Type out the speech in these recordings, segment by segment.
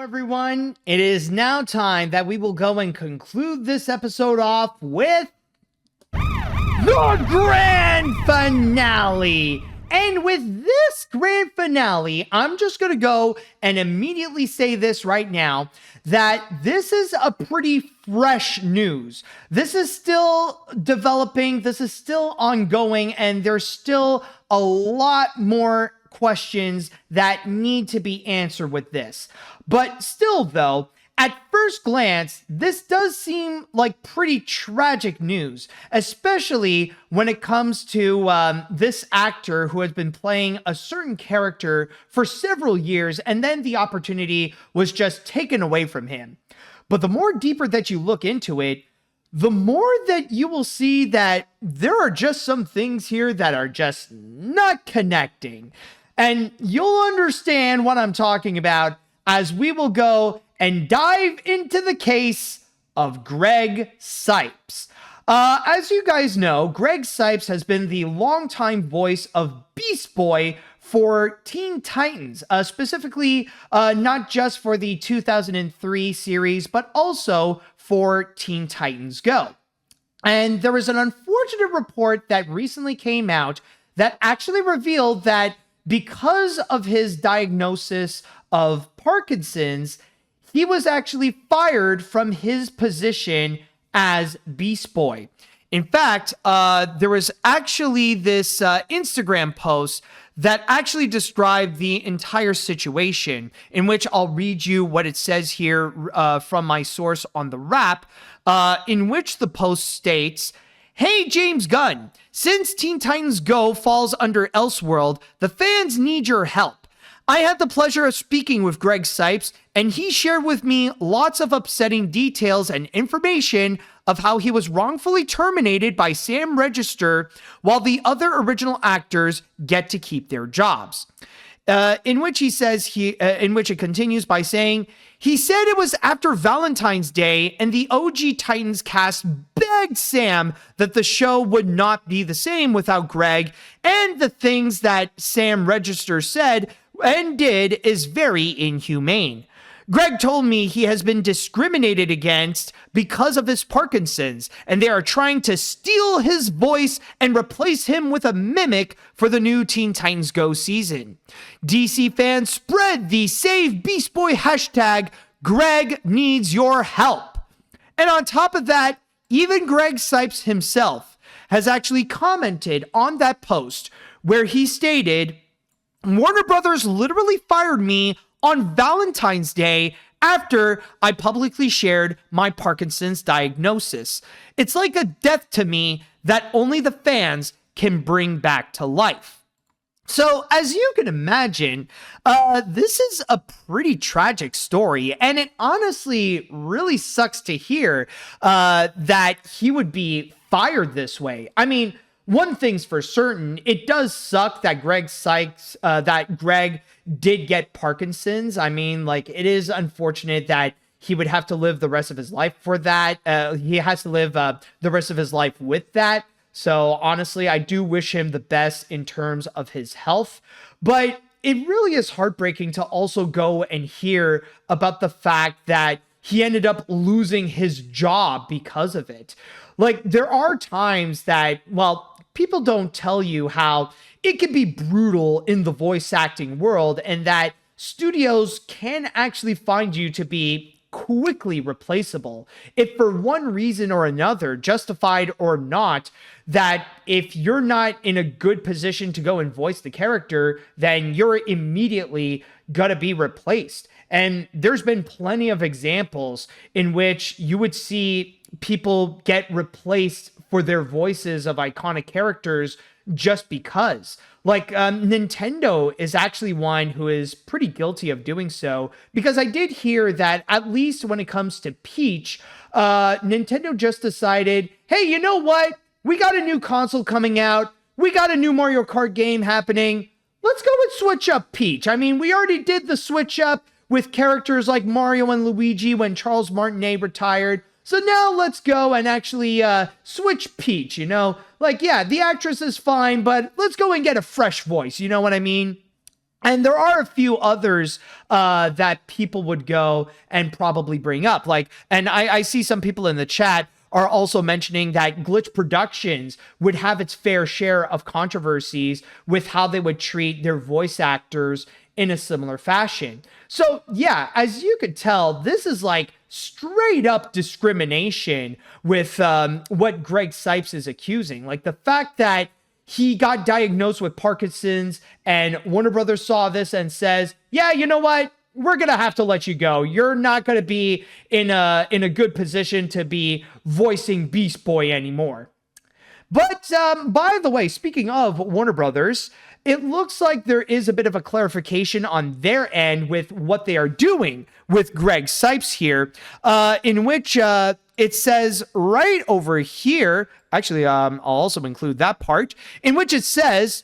Everyone, it is now time that we will go and conclude this episode off with the grand finale. And with this grand finale, I'm just going to go and immediately say this right now, that this is a pretty fresh news. This is still developing, this is still ongoing, and there's still a lot more questions that need to be answered with this. But still, though, at first glance, this does seem like pretty tragic news, especially when it comes to this actor who has been playing a certain character for several years, and then the opportunity was just taken away from him. But the more deeper that you look into it, the more that you will see that there are just some things here that are just not connecting. And you'll understand what I'm talking about as we will go and dive into the case of Greg Cipes. As you guys know, Greg Cipes has been the longtime voice of Beast Boy for Teen Titans, specifically not just for the 2003 series, but also for Teen Titans Go. And there was an unfortunate report that recently came out that actually revealed that because of his diagnosis of Parkinson's, he was actually fired from his position as Beast Boy. In fact, there was actually this Instagram post that actually described the entire situation, in which I'll read you what it says here from my source on the Wrap, in which the post states, "Hey, James Gunn, since Teen Titans Go falls under Elseworld, the fans need your help. I had the pleasure of speaking with Greg Cipes, and he shared with me lots of upsetting details and information of how he was wrongfully terminated by Sam Register while the other original actors get to keep their jobs." In which he says in which it continues by saying, "He said it was after Valentine's Day and the OG Titans cast begged Sam that the show would not be the same without Greg, and the things that Sam Register said and did is very inhumane. Greg told me he has been discriminated against because of his Parkinson's, and they are trying to steal his voice and replace him with a mimic for the new Teen Titans Go season. DC fans, spread the Save Beast Boy hashtag. Greg needs your help." And on top of that, even Greg Cipes himself has actually commented on that post where he stated, "Warner Brothers literally fired me on Valentine's Day after I publicly shared my Parkinson's diagnosis. It's like a death to me that only the fans can bring back to life." So, as you can imagine, this is a pretty tragic story, and it honestly really sucks to hear that he would be fired this way. I mean, one thing's for certain, it does suck that Greg did get Parkinson's. I mean, like, it is unfortunate that he would have to live the rest of his life for that. He has to live the rest of his life with that. So honestly, I do wish him the best in terms of his health. But it really is heartbreaking to also go and hear about the fact that he ended up losing his job because of it. Like, there are times that, well, people don't tell you how it can be brutal in the voice acting world, and that studios can actually find you to be quickly replaceable if for one reason or another, justified or not, that if you're not in a good position to go and voice the character, then you're immediately gonna be replaced. And there's been plenty of examples in which you would see people get replaced for their voices of iconic characters just because. Like, Nintendo is actually one who is pretty guilty of doing so, because I did hear that, at least when it comes to Peach, Nintendo just decided, hey, you know what? We got a new console coming out. We got a new Mario Kart game happening. Let's go and switch up Peach. I mean, we already did the switch up with characters like Mario and Luigi when Charles Martinet retired. So now let's go and actually switch Peach, you know? Like, yeah, the actress is fine, but let's go and get a fresh voice, you know what I mean? And there are a few others that people would go and probably bring up. And I see some people in the chat are also mentioning that Glitch Productions would have its fair share of controversies with how they would treat their voice actors in a similar fashion. So yeah, as you could tell, this is like straight up discrimination with what Greg Cipes is accusing. Like the fact that he got diagnosed with Parkinson's and Warner Brothers saw this and says, yeah, you know what? We're going to have to let you go. You're not going to be in a good position to be voicing Beast Boy anymore. But by the way, speaking of Warner Brothers, it looks like there is a bit of a clarification on their end with what they are doing with Greg Cipes here, in which it says right over here, actually, I'll also include that part, in which it says,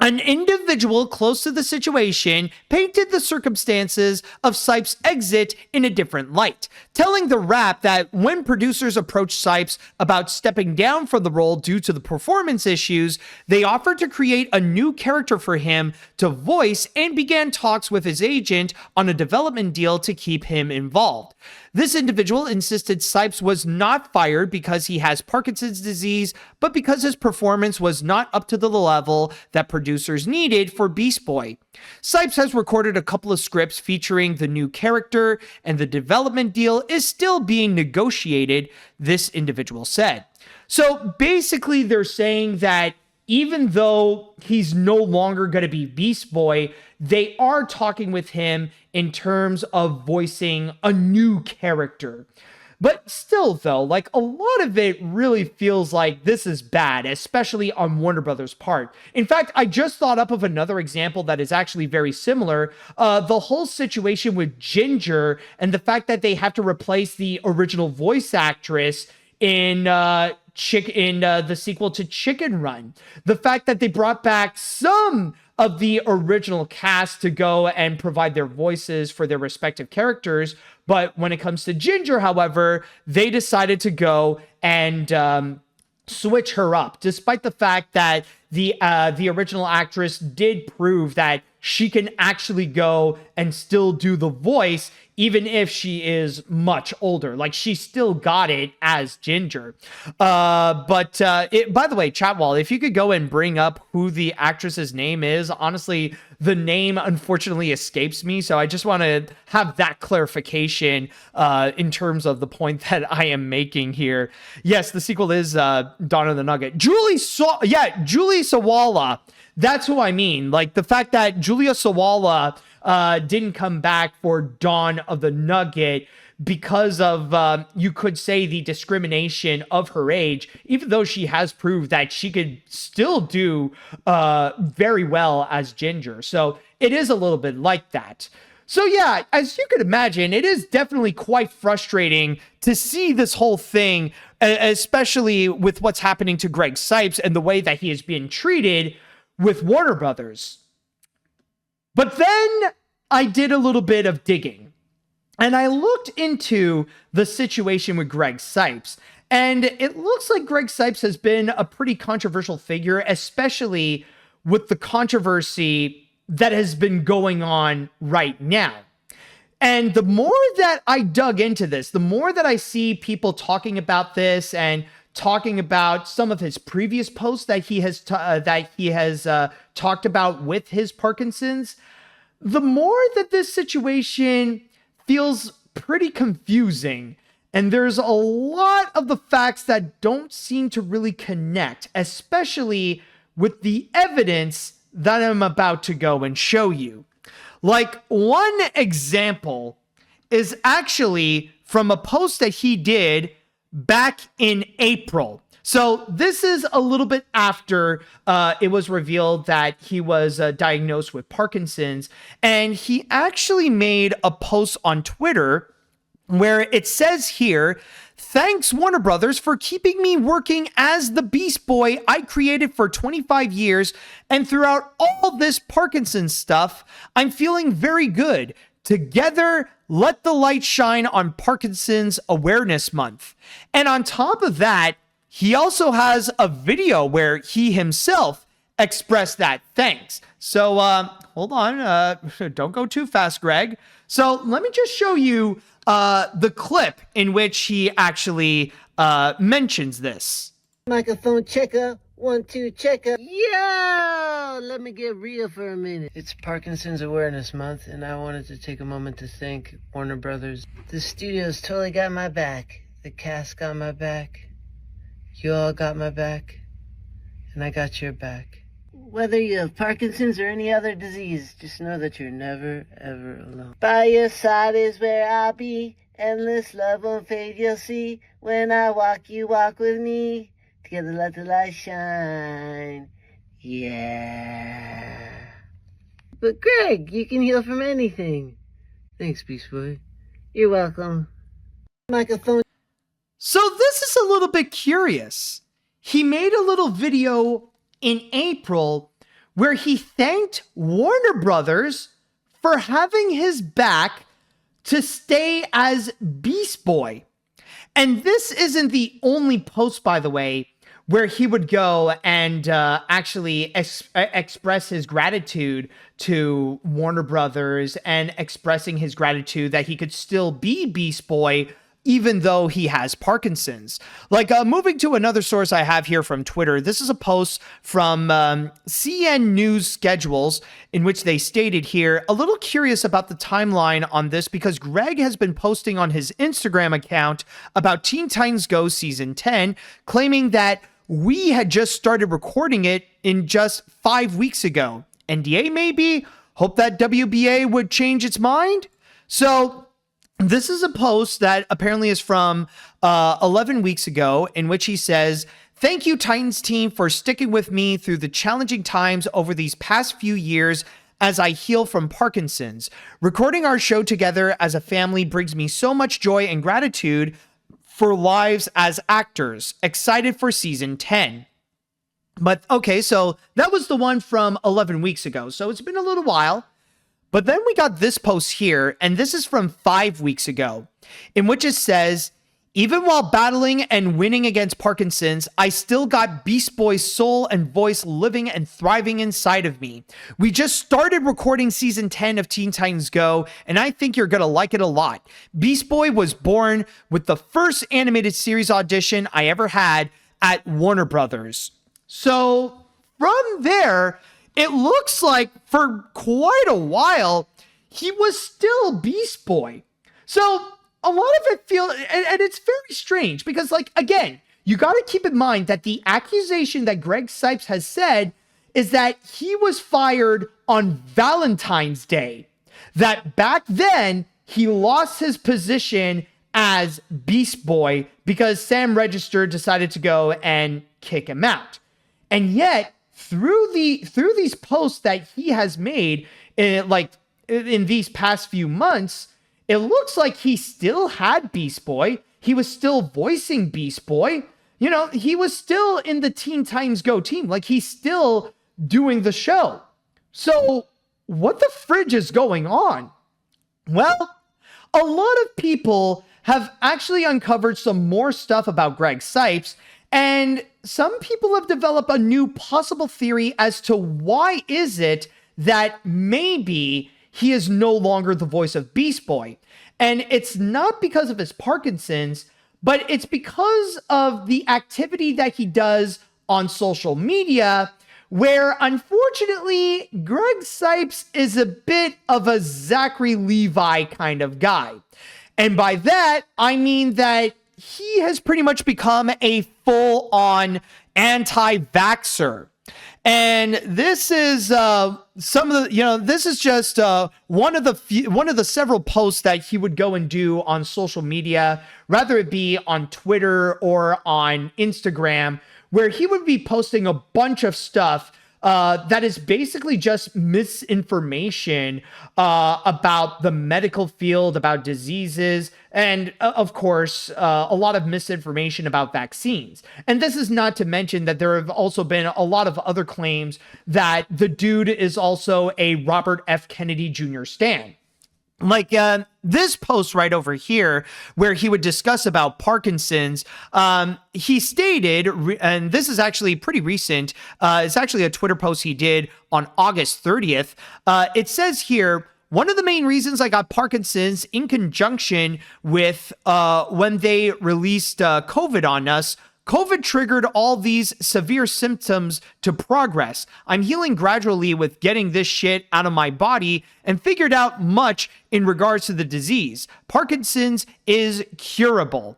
an individual close to the situation painted the circumstances of Cipes' exit in a different light, telling the Wrap that when producers approached Cipes about stepping down from the role due to the performance issues, they offered to create a new character for him to voice and began talks with his agent on a development deal to keep him involved. This individual insisted Cipes was not fired because he has Parkinson's disease, but because his performance was not up to the level that producers needed for Beast Boy. Cipes has recorded a couple of scripts featuring the new character, and the development deal is still being negotiated, this individual said. So basically, they're saying that even though he's no longer going to be Beast Boy, they are talking with him in terms of voicing a new character. But still, though, like a lot of it really feels like this is bad, especially on Warner Brothers' part. In fact, I just thought up of another example that is actually very similar. The whole situation with Ginger and the fact that they have to replace the original voice actress in the sequel to Chicken Run. The fact that they brought back some of the original cast to go and provide their voices for their respective characters. But when it comes to Ginger, however, they decided to go and switch her up, despite the fact that the original actress did prove that she can actually go and still do the voice, even if she is much older. Like, she still got it as Ginger. By the way, chat wall, if you could go and bring up who the actress's name is, honestly, the name unfortunately escapes me, so I just want to have that clarification in terms of the point that I am making here. Yes, the sequel is Dawn of the Nugget. Julie Sawalha. That's who I mean. Like, the fact that Julia Sawalha didn't come back for Dawn of the Nugget because of, you could say, the discrimination of her age, even though she has proved that she could still do very well as Ginger. So it is a little bit like that. So yeah, as you could imagine, it is definitely quite frustrating to see this whole thing, especially with what's happening to Greg Cipes and the way that he is being treated with Warner Brothers. But then I did a little bit of digging, and I looked into the situation with Greg Cipes, and it looks like Greg Cipes has been a pretty controversial figure, especially with the controversy that has been going on right now. And the more that I dug into this, the more that I see people talking about this and talking about some of his previous posts that he has talked about with his Parkinson's, the more that this situation feels pretty confusing. And there's a lot of the facts that don't seem to really connect, especially with the evidence that I'm about to go and show you. Like, one example is actually from a post that he did back in April. So this is a little bit after it was revealed that he was diagnosed with Parkinson's. And he actually made a post on Twitter where it says here, "Thanks, Warner Brothers, for keeping me working as the Beast Boy I created for 25 years. And throughout all this Parkinson's stuff, I'm feeling very good. Together, let the light shine on Parkinson's Awareness Month." And on top of that, he also has a video where he himself expressed that thanks. So hold on. Don't go too fast, Greg. So let me just show you the clip in which he actually mentions this. Microphone checker. 1, 2, checker. Yo! Let me get real for a minute. It's Parkinson's Awareness Month, and I wanted to take a moment to thank Warner Brothers. The studio's totally got my back. The cast got my back. You all got my back. And I got your back. Whether you have Parkinson's or any other disease, just know that you're never, ever alone. By your side is where I'll be. Endless love won't fade, you'll see. When I walk, you walk with me. Together let the light shine. Yeah. But Greg, you can heal from anything. Thanks, Beast Boy. You're welcome. Microphone. So this is a little bit curious. He made a little video in April where he thanked Warner Brothers for having his back to stay as Beast Boy. And this isn't the only post, by the way, where he would go and actually express his gratitude to Warner Brothers and expressing his gratitude that he could still be Beast Boy even though he has Parkinson's. Like, moving to another source I have here from Twitter, this is a post from CN News Schedules in which they stated here, a little curious about the timeline on this because Greg has been posting on his Instagram account about Teen Titans Go Season 10, claiming that we had just started recording it in just 5 weeks ago. NDA maybe? Hope that WBA would change its mind? So this is a post that apparently is from 11 weeks ago in which he says, "Thank you, Titans team, for sticking with me through the challenging times over these past few years as I heal from Parkinson's. Recording our show together as a family brings me so much joy and gratitude for lives as actors. Excited for season 10. But okay, so that was the one from 11 weeks ago. So it's been a little while. But then we got this post here, and this is from 5 weeks ago, in which it says, "Even while battling and winning against Parkinson's, I still got Beast Boy's soul and voice living and thriving inside of me. We just started recording season 10 of Teen Titans Go, and I think you're gonna like it a lot. Beast Boy was born with the first animated series audition I ever had at Warner Brothers." So from there, it looks like for quite a while, he was still Beast Boy. So a lot of it feels, and it's very strange because, like, again, you got to keep in mind that the accusation that Greg Cipes has said is that he was fired on Valentine's Day. That back then, he lost his position as Beast Boy because Sam Register decided to go and kick him out. And yet, through these posts that he has made in these past few months, it looks like he still had Beast Boy. He was still voicing Beast Boy. You know, he was still in the Teen Titans Go team. Like, he's still doing the show. So what the fridge is going on? Well, a lot of people have actually uncovered some more stuff about Greg Cipes, and some people have developed a new possible theory as to why is it that maybe he is no longer the voice of Beast Boy. And it's not because of his Parkinson's, but it's because of the activity that he does on social media, where unfortunately Greg Cipes is a bit of a Zachary Levi kind of guy. And by that, I mean that he has pretty much become a full-on anti-vaxxer. And this is this is just one of the several posts that he would go and do on social media, rather it be on Twitter or on Instagram, where he would be posting a bunch of stuff that is basically just misinformation about the medical field, about diseases, and of course, a lot of misinformation about vaccines. And this is not to mention that there have also been a lot of other claims that the dude is also a Robert F. Kennedy Jr. stan. This post right over here where he would discuss about Parkinson's, he stated, and this is actually pretty recent, it's actually a Twitter post he did on August 30th. It says here, one of the main reasons I got Parkinson's in conjunction with when they released COVID on us, COVID triggered all these severe symptoms to progress. I'm healing gradually with getting this shit out of my body and figured out much in regards to the disease. Parkinson's is curable.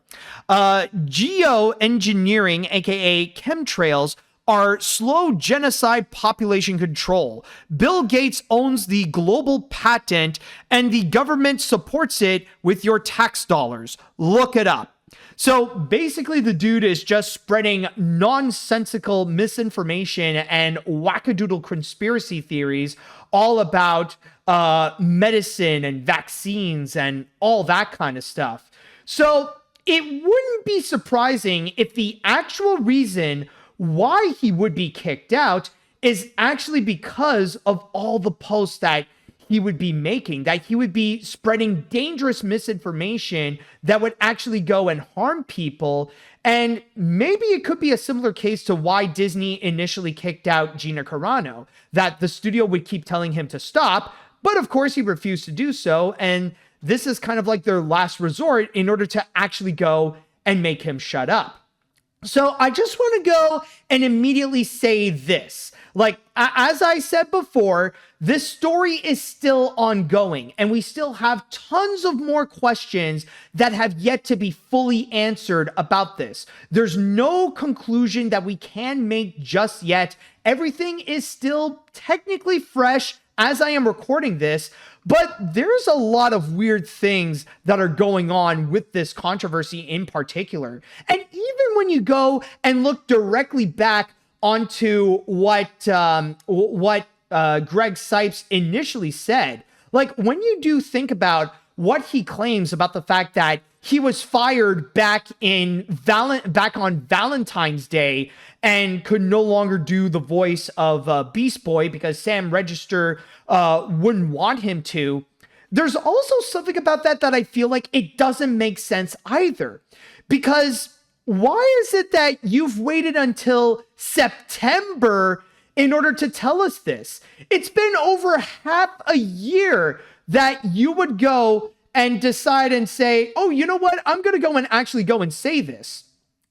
Geoengineering, aka chemtrails, are slow genocide population control. Bill Gates owns the global patent and the government supports it with your tax dollars. Look it up. So basically, the dude is just spreading nonsensical misinformation and wackadoodle conspiracy theories all about medicine and vaccines and all that kind of stuff. So it wouldn't be surprising if the actual reason why he would be kicked out is actually because of all the posts that he would be making, that he would be spreading dangerous misinformation that would actually go and harm people. And maybe it could be a similar case to why Disney initially kicked out Gina Carano, that the studio would keep telling him to stop, but of course he refused to do so. And this is kind of like their last resort in order to actually go and make him shut up. So I just want to go and immediately say this. As I said before, this story is still ongoing, and we still have tons of more questions that have yet to be fully answered about this. There's no conclusion that we can make just yet. Everything is still technically fresh as I am recording this, but there's a lot of weird things that are going on with this controversy in particular. And even when you go and look directly back onto what Greg Cipes initially said, when you do think about what he claims about the fact that he was fired back on Valentine's Day and could no longer do the voice of Beast Boy because Sam Register wouldn't want him to. There's also something about that I feel like it doesn't make sense either. Because why is it that you've waited until September in order to tell us this? It's been over half a year that you would go and decide and say, oh, you know what? I'm going to go and actually go and say this.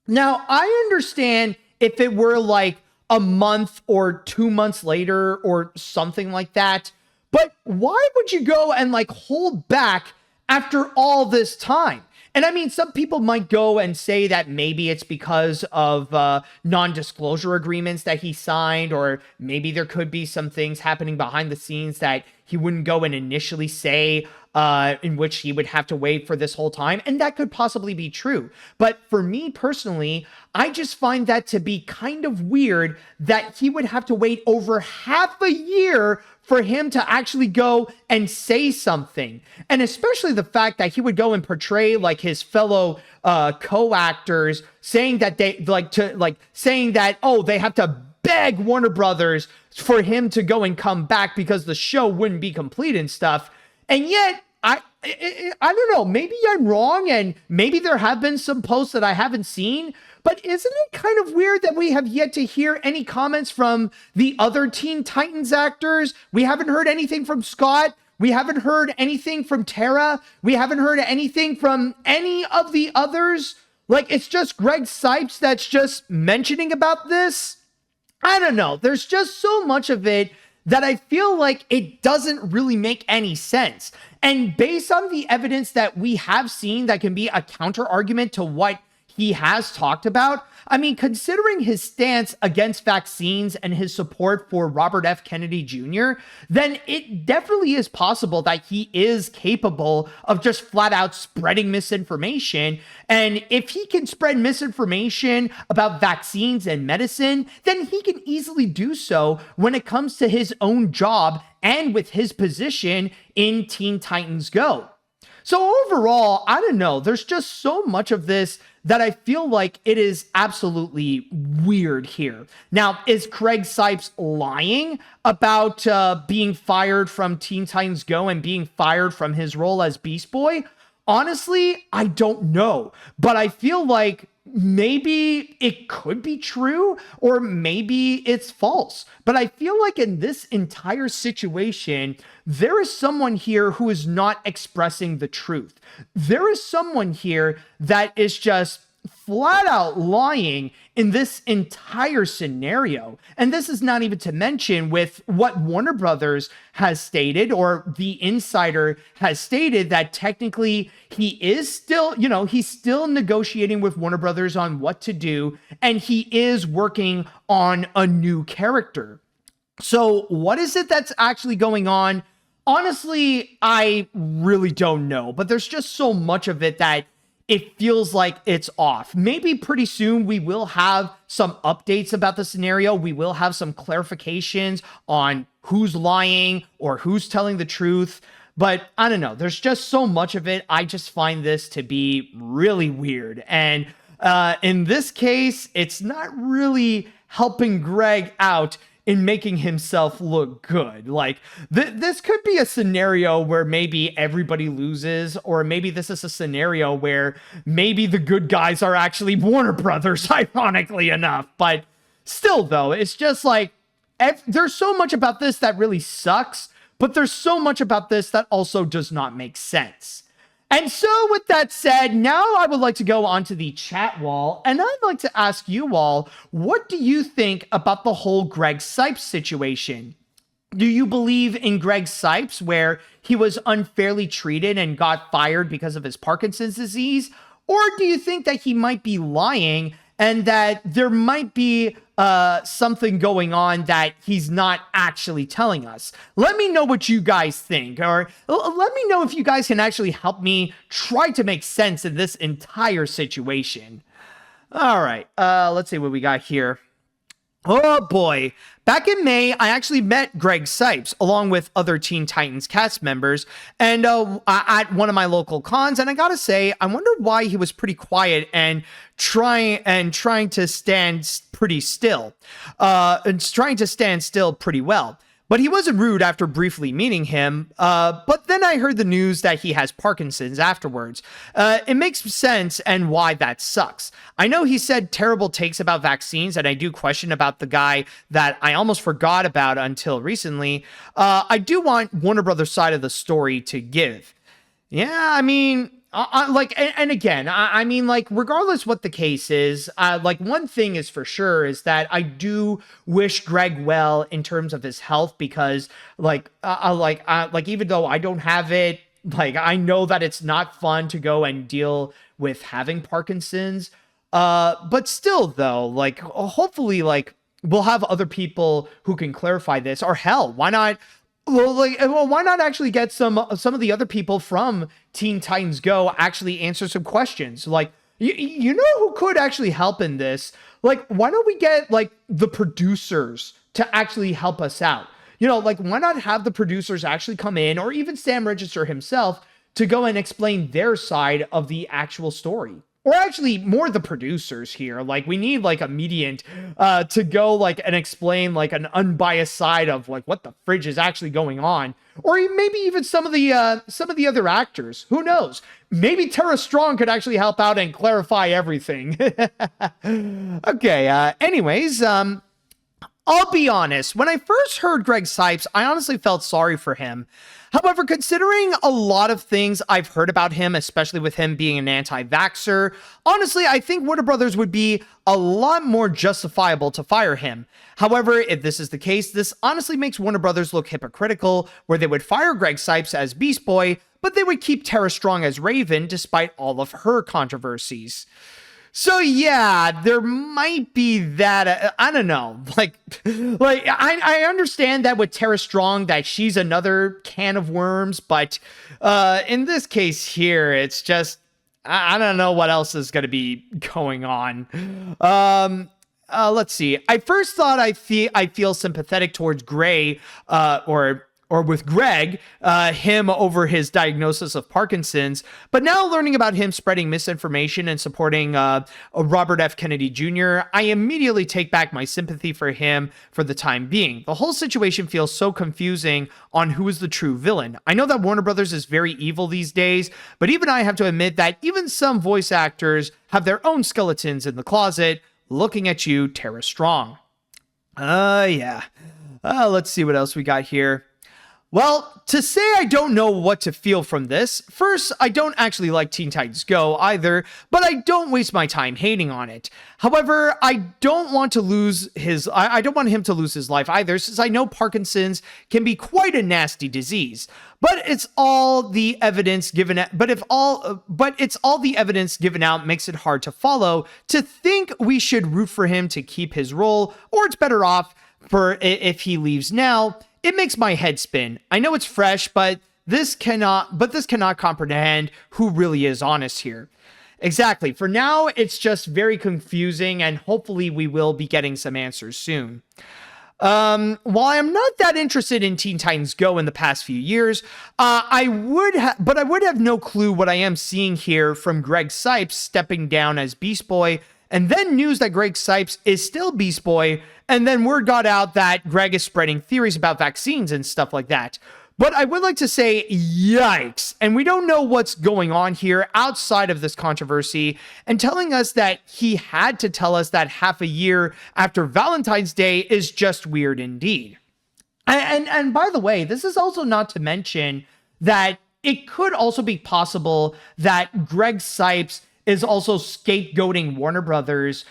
Now, I understand if it were like a month or 2 months later or something like that. But why would you go and hold back after all this time? And I mean, some people might go and say that maybe it's because of non-disclosure agreements that he signed, or maybe there could be some things happening behind the scenes that he wouldn't go and initially say, in which he would have to wait for this whole time. And that could possibly be true. But for me personally, I just find that to be kind of weird that he would have to wait over half a year for him to actually go and say something. And especially the fact that he would go and portray his fellow co-actors, saying that they saying that, oh, they have to beg Warner Brothers for him to go and come back because the show wouldn't be complete and stuff. And yet, I don't know, maybe I'm wrong, and maybe there have been some posts that I haven't seen, but isn't it kind of weird that we have yet to hear any comments from the other Teen Titans actors? We haven't heard anything from Scott. We haven't heard anything from Tara. We haven't heard anything from any of the others. It's just Greg Cipes that's just mentioning about this. I don't know. There's just so much of it that I feel like it doesn't really make any sense. And based on the evidence that we have seen that can be a counter argument to what he has talked about, I mean, considering his stance against vaccines and his support for Robert F. Kennedy Jr., then it definitely is possible that he is capable of just flat out spreading misinformation. And if he can spread misinformation about vaccines and medicine, then he can easily do so when it comes to his own job and with his position in Teen Titans Go. So overall, I don't know, there's just so much of this that I feel like it is absolutely weird here. Now, is Craig Cipes lying about being fired from Teen Titans Go and being fired from his role as Beast Boy? Honestly, I don't know, but I feel like maybe it could be true or maybe it's false. But I feel like in this entire situation, there is someone here who is not expressing the truth. There is someone here that is just flat out lying in this entire scenario. And this is not even to mention with what Warner Brothers has stated, or the insider has stated, that technically he is still, he's still negotiating with Warner Brothers on what to do, and he is working on a new character. So what is it that's actually going on? Honestly, I really don't know, but there's just so much of it that it feels like it's off. Maybe pretty soon we will have some updates about the scenario. We will have some clarifications on who's lying or who's telling the truth. But I don't know. There's just so much of it. I just find this to be really weird. And in this case, it's not really helping Greg out in making himself look good. Like, this could be a scenario where maybe everybody loses, or maybe this is a scenario where maybe the good guys are actually Warner Brothers, ironically enough. But still, though, it's just like, there's so much about this that really sucks, but there's so much about this that also does not make sense. And so with that said, now I would like to go onto the chat wall, and I'd like to ask you all, what do you think about the whole Greg Cipes situation? Do you believe in Greg Cipes, where he was unfairly treated and got fired because of his Parkinson's disease? Or do you think that he might be lying and that there might be something going on that he's not actually telling us? Let me know what you guys think, or let me know if you guys can actually help me try to make sense of this entire situation. All right, let's see what we got here. Oh boy. Back in May, I actually met Greg Cipes along with other Teen Titans cast members and at one of my local cons, and I gotta say, I wondered why he was pretty quiet and trying to stand pretty still, pretty well. But he wasn't rude after briefly meeting him, but then I heard the news that he has Parkinson's afterwards. It makes sense and why that sucks. I know he said terrible takes about vaccines, and I do question about the guy that I almost forgot about until recently. I do want Warner Brothers' side of the story to give. Yeah, I mean, regardless what the case is, one thing is for sure is that I do wish Greg well in terms of his health, because even though I don't have it, I know that it's not fun to go and deal with having Parkinson's. But still though, hopefully we'll have other people who can clarify this, or hell, why not? Why not actually get some of the other people from Teen Titans Go actually answer some questions? You know who could actually help in this? Why don't we get the producers to actually help us out? Why not have the producers actually come in, or even Sam Register himself, to go and explain their side of the actual story? Or actually more the producers here. We need a median to go and explain an unbiased side of what the fridge is actually going on. Or maybe even some of the other actors. Who knows? Maybe Tara Strong could actually help out and clarify everything. Okay, anyways, I'll be honest, when I first heard Greg Cipes, I honestly felt sorry for him. However, considering a lot of things I've heard about him, especially with him being an anti-vaxxer, honestly, I think Warner Brothers would be a lot more justifiable to fire him. However, if this is the case, this honestly makes Warner Brothers look hypocritical, where they would fire Greg Cipes as Beast Boy, but they would keep Tara Strong as Raven despite all of her controversies. So yeah, there might be that, I don't know, I understand that with Tara Strong, that she's another can of worms, but in this case here, it's just, I don't know what else is going to be going on. Let's see. I first thought I feel sympathetic towards Gray, or or with Greg, him over his diagnosis of Parkinson's, but now learning about him spreading misinformation and supporting Robert F. Kennedy Jr., I immediately take back my sympathy for him for the time being. The whole situation feels so confusing on who is the true villain. I know that Warner Brothers is very evil these days, but even I have to admit that even some voice actors have their own skeletons in the closet. Looking at you, Tara Strong. Yeah. Let's see what else we got here. Well, to say I don't know what to feel from this, first, I don't actually like Teen Titans Go either, but I don't waste my time hating on it. However, I don't want him to lose his life either, since I know Parkinson's can be quite a nasty disease. But it's all the evidence given out, it's all the evidence given out makes it hard to follow to think we should root for him to keep his role, or it's better off for if he leaves now. It makes my head spin. I know it's fresh, but this cannot comprehend who really is honest here. Exactly. For now, it's just very confusing, and hopefully we will be getting some answers soon. While I'm not that interested in Teen Titans Go in the past few years, I would have no clue what I am seeing here from Greg Cipes stepping down as Beast Boy, and then news that Greg Cipes is still Beast Boy, and then word got out that Greg is spreading theories about vaccines and stuff like that. But I would like to say, yikes. And we don't know what's going on here outside of this controversy, and telling us that he had to tell us that half a year after Valentine's Day is just weird indeed. And by the way, this is also not to mention that it could also be possible that Greg Cipes is also scapegoating Warner Brothers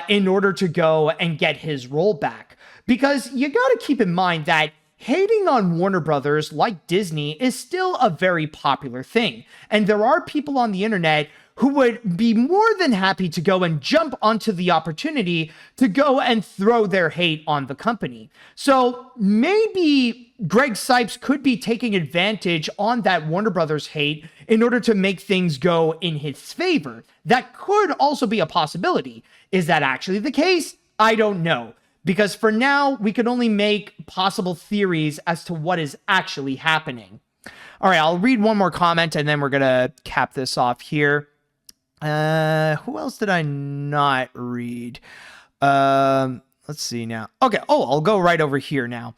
in order to go and get his role back. Because you got to keep in mind that hating on Warner Brothers, like Disney, is still a very popular thing. And there are people on the internet who would be more than happy to go and jump onto the opportunity to go and throw their hate on the company. So maybe Greg Cipes could be taking advantage on that Warner Brothers hate in order to make things go in his favor. That could also be a possibility. Is that actually the case? I don't know. Because for now, we can only make possible theories as to what is actually happening. All right, I'll read one more comment and then we're going to cap this off here. Who else did I not read? Let's see now. Okay. Oh, I'll go right over here now.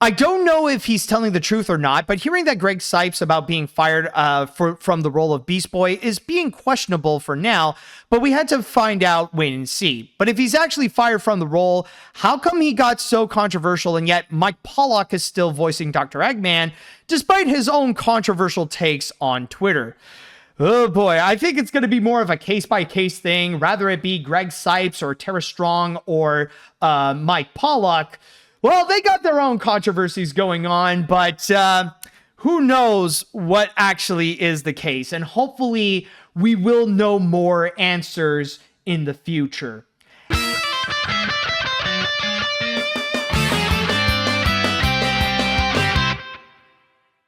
I don't know if he's telling the truth or not, but hearing that Greg Cipes about being fired from the role of Beast Boy is being questionable for now, but we had to find out, wait and see. But if he's actually fired from the role, how come he got so controversial and yet Mike Pollock is still voicing Dr. Eggman, despite his own controversial takes on Twitter? Oh boy, I think it's going to be more of a case-by-case thing, rather it be Greg Cipes or Tara Strong or Mike Pollock. Well, they got their own controversies going on, but who knows what actually is the case. And hopefully we will know more answers in the future.